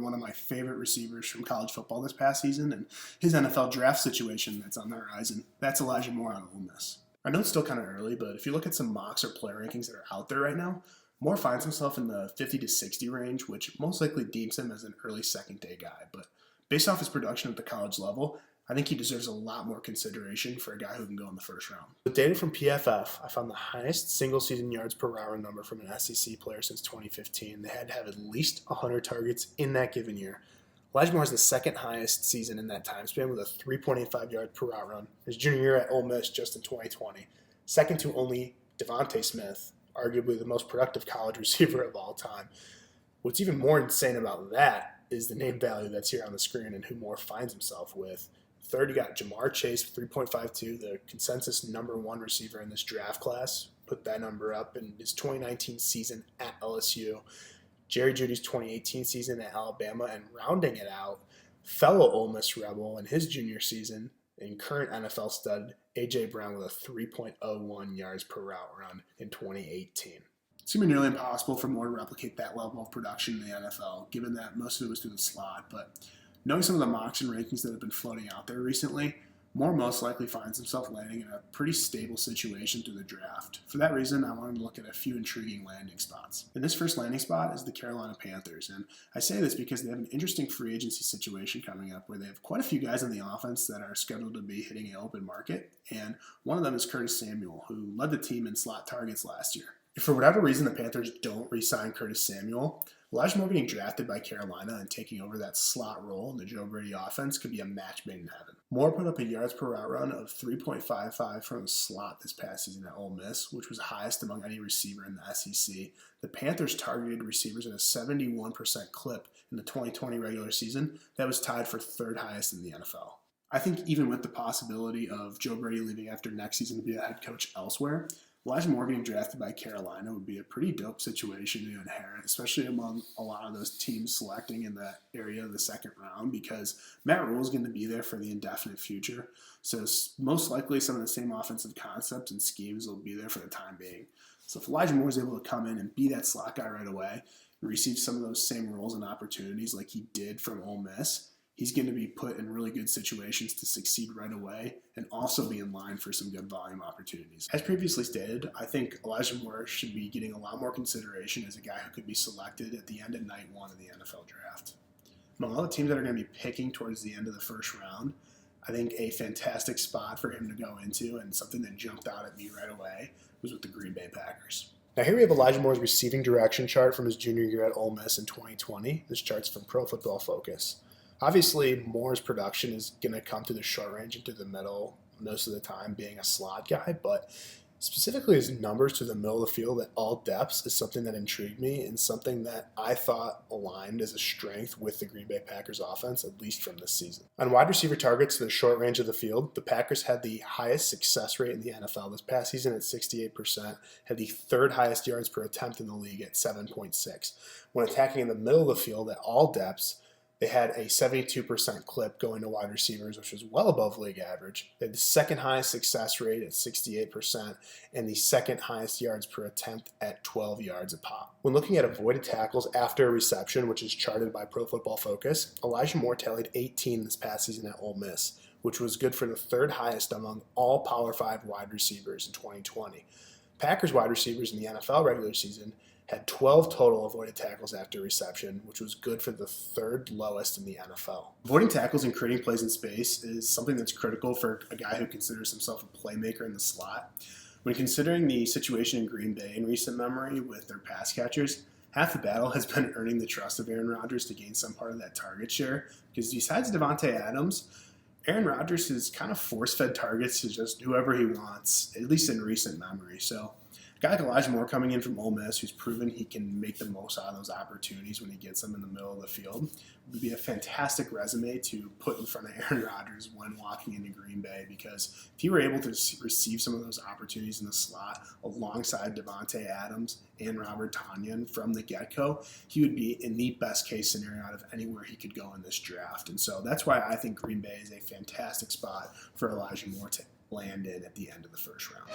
one of my favorite receivers from college football this past season and his NFL draft situation that's on the horizon. That's Elijah Moore out of Ole Miss. I know it's still kind of early, but if you look at some mocks or player rankings that are out there right now, Moore finds himself in the 50 to 60 range, which most likely deems him as an early second-day guy. But based off his production at the college level, I think he deserves a lot more consideration for a guy who can go in the first round. With data from PFF, I found the highest single-season yards per route number from an SEC player since 2015. They had to have at least 100 targets in that given year. Elijah Moore has the second highest season in that time span with a 3.85 yards per route run. His junior year at Ole Miss just in 2020. Second to only Devontae Smith, arguably the most productive college receiver of all time. What's even more insane about that is the name value that's here on the screen and who Moore finds himself with. Third, you got Jamar Chase, 3.52, the consensus #1 receiver in this draft class. Put that number up in his 2019 season at LSU. Jerry Jeudy's 2018 season at Alabama, and rounding it out, fellow Ole Miss Rebel in his junior season and current NFL stud A.J. Brown with a 3.01 yards per route run in 2018. It's going to be nearly impossible for Moore to replicate that level of production in the NFL, given that most of it was through the slot, but knowing some of the mocks and rankings that have been floating out there recently, Moore most likely finds himself landing in a pretty stable situation through the draft. For that reason, I wanted to look at a few intriguing landing spots. And this first landing spot is the Carolina Panthers, and I say this because they have an interesting free agency situation coming up where they have quite a few guys on the offense that are scheduled to be hitting an open market, and one of them is Curtis Samuel, who led the team in slot targets last year. If for whatever reason the Panthers don't re-sign Curtis Samuel, Elijah Moore getting drafted by Carolina and taking over that slot role in the Joe Brady offense could be a match made in heaven. Moore put up a yards per route run of 3.55 from the slot this past season at Ole Miss, which was highest among any receiver in the SEC. The Panthers targeted receivers at a 71% clip in the 2020 regular season. That was tied for third highest in the NFL. I think even with the possibility of Joe Brady leaving after next season to be a head coach elsewhere, Elijah Moore getting drafted by Carolina would be a pretty dope situation to inherit, especially among a lot of those teams selecting in that area of the second round, because Matt Rhule is going to be there for the indefinite future. So most likely some of the same offensive concepts and schemes will be there for the time being. So if Elijah Moore is able to come in and be that slot guy right away and receive some of those same roles and opportunities like he did from Ole Miss, he's going to be put in really good situations to succeed right away and also be in line for some good volume opportunities. As previously stated, I think Elijah Moore should be getting a lot more consideration as a guy who could be selected at the end of night one of the NFL draft. Among all the teams that are going to be picking towards the end of the first round, I think a fantastic spot for him to go into and something that jumped out at me right away was with the Green Bay Packers. Now here we have Elijah Moore's receiving direction chart from his junior year at Ole Miss in 2020. This chart's from Pro Football Focus. Obviously, Moore's production is going to come to the short range and to the middle most of the time being a slot guy, but specifically his numbers to the middle of the field at all depths is something that intrigued me and something that I thought aligned as a strength with the Green Bay Packers offense, at least from this season. On wide receiver targets to the short range of the field, the Packers had the highest success rate in the NFL this past season at 68%, had the third highest yards per attempt in the league at 7.6. When attacking in the middle of the field at all depths, they had a 72% clip going to wide receivers, which was well above league average. They had the second highest success rate at 68% and the second highest yards per attempt at 12 yards a pop. When looking at avoided tackles after a reception, which is charted by Pro Football Focus, Elijah Moore tallied 18 this past season at Ole Miss, which was good for the third highest among all Power 5 wide receivers in 2020. Packers wide receivers in the NFL regular season had 12 total avoided tackles after reception, which was good for the third lowest in the NFL. Avoiding tackles and creating plays in space is something that's critical for a guy who considers himself a playmaker in the slot. When considering the situation in Green Bay in recent memory with their pass catchers, half the battle has been earning the trust of Aaron Rodgers to gain some part of that target share, because besides Devontae Adams, Aaron Rodgers has kind of force-fed targets to just whoever he wants, at least in recent memory. So a guy like Elijah Moore coming in from Ole Miss, who's proven he can make the most out of those opportunities when he gets them in the middle of the field, would be a fantastic resume to put in front of Aaron Rodgers when walking into Green Bay, because if he were able to receive some of those opportunities in the slot alongside Devontae Adams and Robert Tonyan from the get-go, he would be in the best case scenario out of anywhere he could go in this draft. And so that's why I think Green Bay is a fantastic spot for Elijah Moore to land in at the end of the first round.